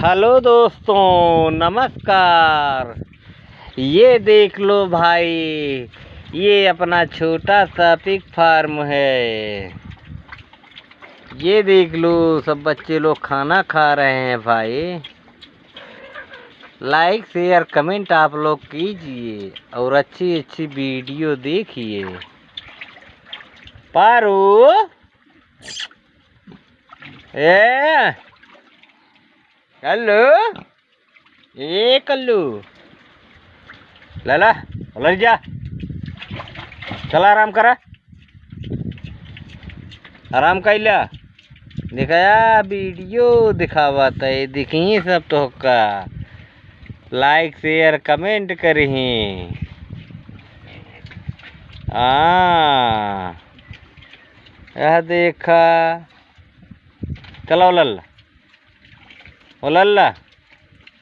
Hello दोस्तों, नमस्कार। ये देख लो भाई, ये अपना छोटा सा पिग फार्म है। ये देख लो, सब बच्चे लोग खाना खा रहे हैं भाई। लाइक शेयर कमेंट आप लोग कीजिए और अच्छी अच्छी वीडियो देखिए। पारू ए हेलो, ए कल्लू लाला उलझ जा, चल आराम करा, आराम कैला दिखाया वीडियो दिखावत है। दिखी सब तो का लाइक शेयर कमेंट करही। यह देखा, चलो लल्ला ओ लल्ला।